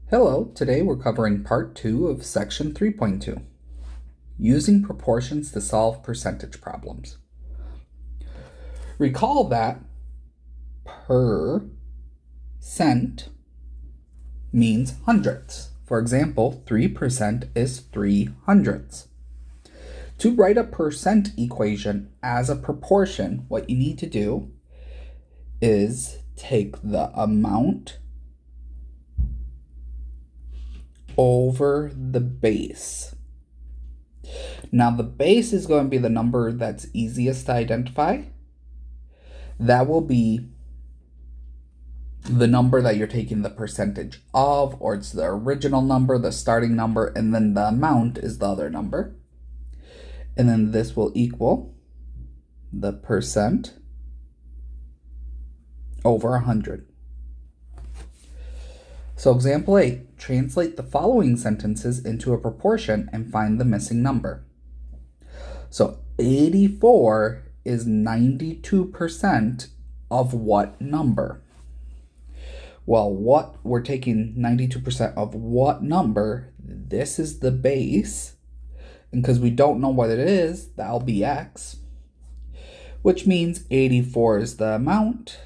Hello, today we're covering part 2 of section 3.2, using proportions to solve percentage problems. Recall that percent means hundredths. For example, 3% is 3 hundredths. To write a percent equation as a proportion, what you need to do is take the amount over the base. Now the base is going to be the number that's easiest to identify. That will be the number that you're taking the percentage of, or it's the original number, the starting number, and then the amount is the other number. And then this will equal the percent over 100. So example 8, translate the following sentences into a proportion and find the missing number. So 84 is 92% of what number? Well, we're taking 92% of what number? This is the base. And because we don't know what it is, that'll be x. Which means 84 is the amount,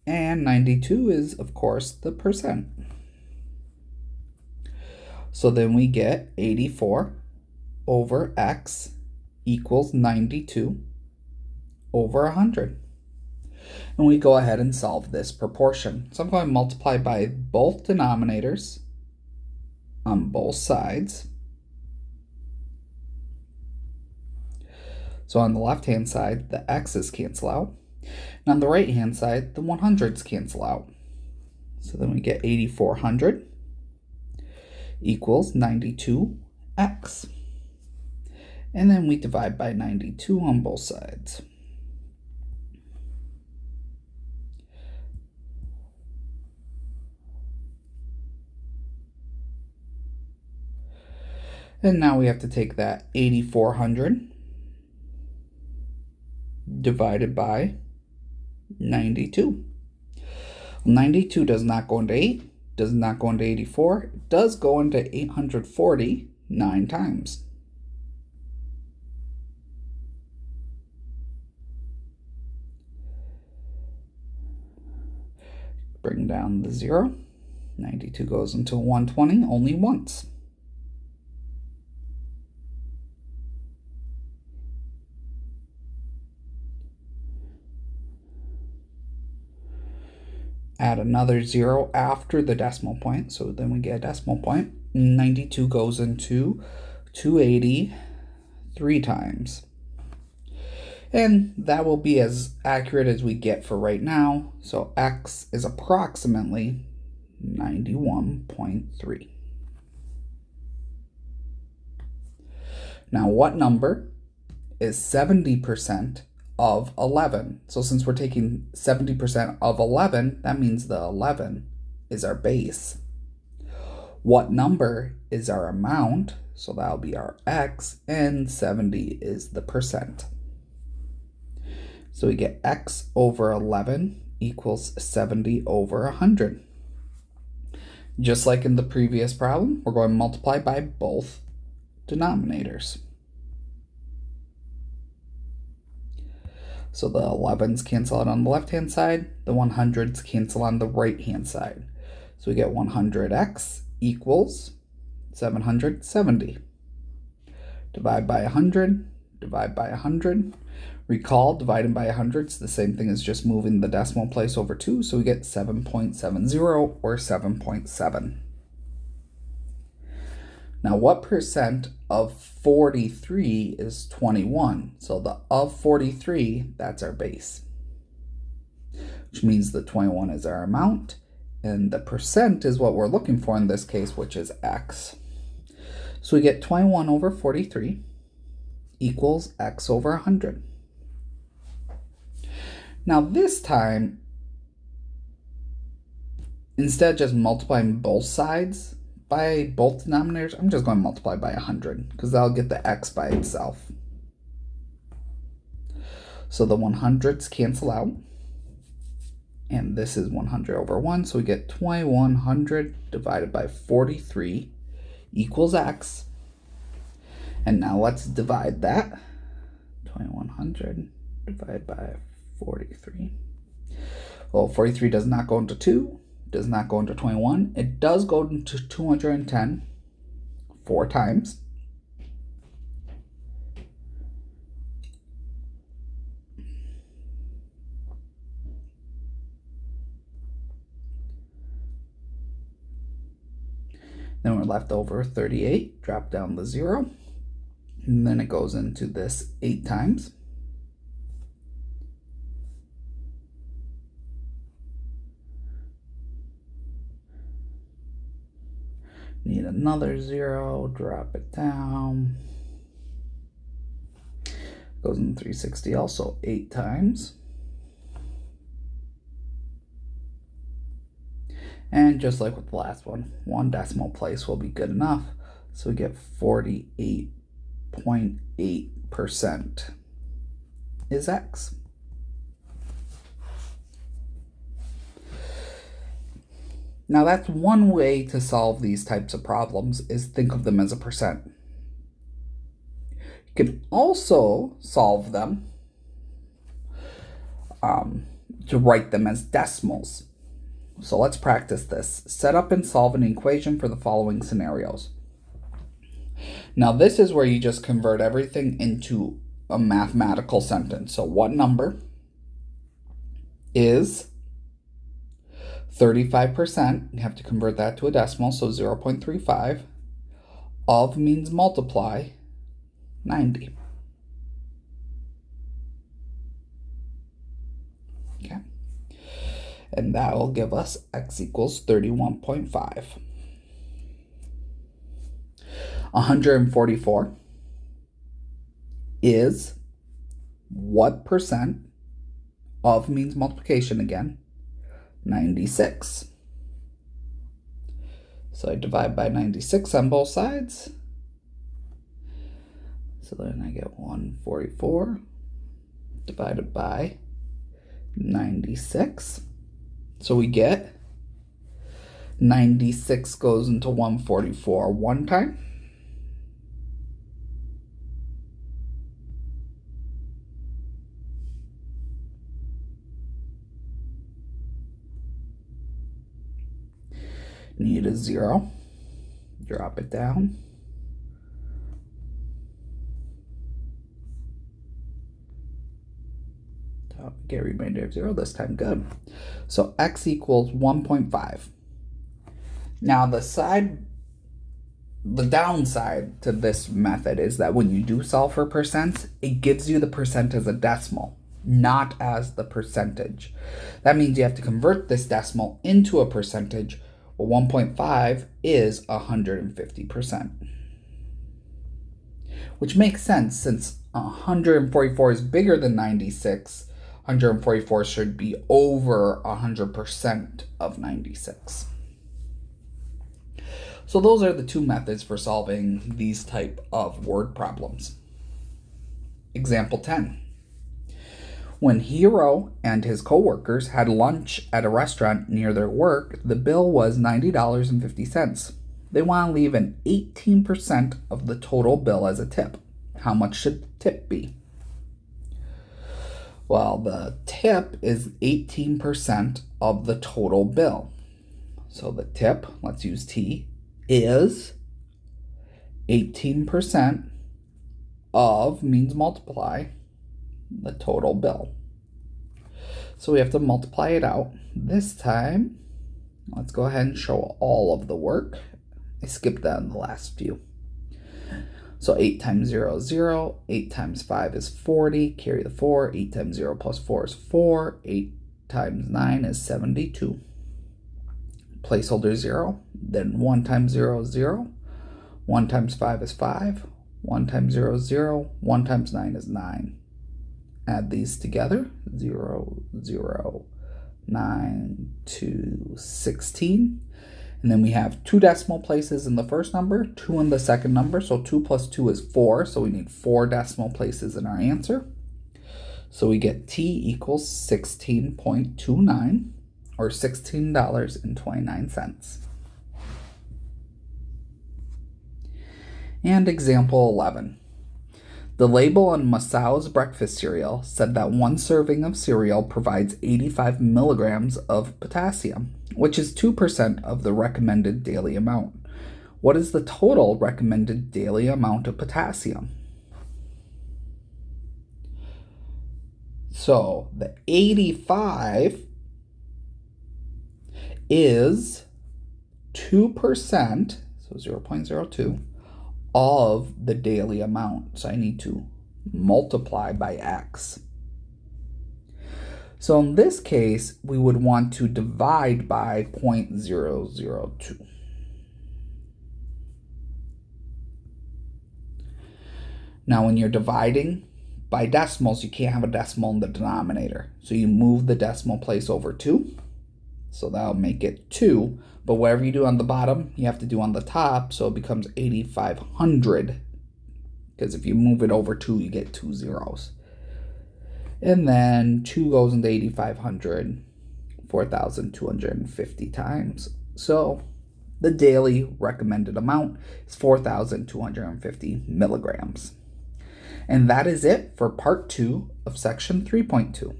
and 92 is, of course, the percent. So then we get 84 over x equals 92 over 100. And we go ahead and solve this proportion. So I'm going to multiply by both denominators on both sides. So on the left-hand side, the x's cancel out. And on the right-hand side, the 100s cancel out. So then we get 8400 equals 92x. And then we divide by 92 on both sides. And now we have to take that 8400 divided by 92. 92 does not go into 8. Does not go into 84. It does go into 840 9 times. Bring down the 0. 92 goes into 120 only once. Add another 0 after the decimal point, so then we get a decimal point. 92 goes into 280 3 times. And that will be as accurate as we get for right now. So x is approximately 91.3. Now what number is 70% of 11? So since we're taking 70% of 11, that means the 11 is our base. What number is our amount? So that'll be our x, and 70 is the percent. So we get x over 11 equals 70 over 100. Just like in the previous problem, we're going to multiply by both denominators. So the 11s cancel out on the left-hand side, the 100s cancel on the right-hand side. So we get 100x equals 770. Divide by 100, divide by 100. Recall, dividing by 100 is the same thing as just moving the decimal place over 2, so we get 7.70 or 7.7. Now, what percent of 43 is 21? So the of 43, that's our base, which means the 21 is our amount, and the percent is what we're looking for in this case, which is x. So we get 21 over 43 equals x over 100. Now this time, instead of just multiplying both sides by both denominators, I'm just going to multiply by 100 because that'll get the x by itself. So the 100s cancel out. And this is 100 over 1, so we get 2100 divided by 43 equals x. And now let's divide that. 2100 divided by 43. Well, 43 does not go into 2, does not go into 21. It does go into 210 4 times. Then we're left over 38, drop down the 0. And then it goes into this 8 times. Need another 0, drop it down. Goes in 360 also 8 times. And just like with the last one, 1 decimal place will be good enough. So we get 48.8% is x. Now that's one way to solve these types of problems, is think of them as a percent. You can also solve them to write them as decimals. So let's practice this. Set up and solve an equation for the following scenarios. Now this is where you just convert everything into a mathematical sentence. So what number is 35%? You have to convert that to a decimal, so 0.35. Of means multiply 90. Okay. And that will give us x equals 31.5. 144 is what percent of means multiplication again? 96. So I divide by 96 on both sides. So then I get 144 divided by 96. So we get 96 goes into 144 one time. Need a 0. Drop it down. Get remainder of 0 this time. Good. So x equals 1.5. Now the downside to this method is that when you do solve for percents, it gives you the percent as a decimal, not as the percentage. That means you have to convert this decimal into a percentage. Well, 1.5 is 150%. Which makes sense, since 144 is bigger than 96. 144 should be over 100% of 96. So those are the two methods for solving these type of word problems. Example 10. When Hero and his co-workers had lunch at a restaurant near their work, the bill was $90.50. They want to leave an 18% of the total bill as a tip. How much should the tip be? Well, the tip is 18% of the total bill. So the tip, let's use T, is 18% of means multiply the total bill. So we have to multiply it out. This time, let's go ahead and show all of the work. I skipped that in the last few. So 8 times 0 is 0, 8 times 5 is 40, carry the 4, 8 times 0 plus 4 is 4, 8 times 9 is 72. Placeholder 0, then 1 times 0 is 0, 1 times 5 is 5, 1 times 0 is 0, 1 times 9 is 9. Add these together, 0, 0, 9, 2, 16. And then we have 2 decimal places in the first number, 2 in the second number. So 2 plus 2 is 4. So we need 4 decimal places in our answer. So we get T equals 16.29. or $16.29. And example 11. The label on Masau's breakfast cereal said that one serving of cereal provides 85 milligrams of potassium, which is 2% of the recommended daily amount. What is the total recommended daily amount of potassium? So the 85 is 2%, so 0.02, of the daily amount. So I need to multiply by x. So in this case, we would want to divide by 0.002. Now when you're dividing by decimals, you can't have a decimal in the denominator. So you move the decimal place over 2. So that'll make it 2. But whatever you do on the bottom, you have to do on the top. So it becomes 8,500. Because if you move it over 2, you get 2 zeros. And then 2 goes into 8,500, 4,250 times. So the daily recommended amount is 4,250 milligrams. And that is it for part 2 of section 3.2.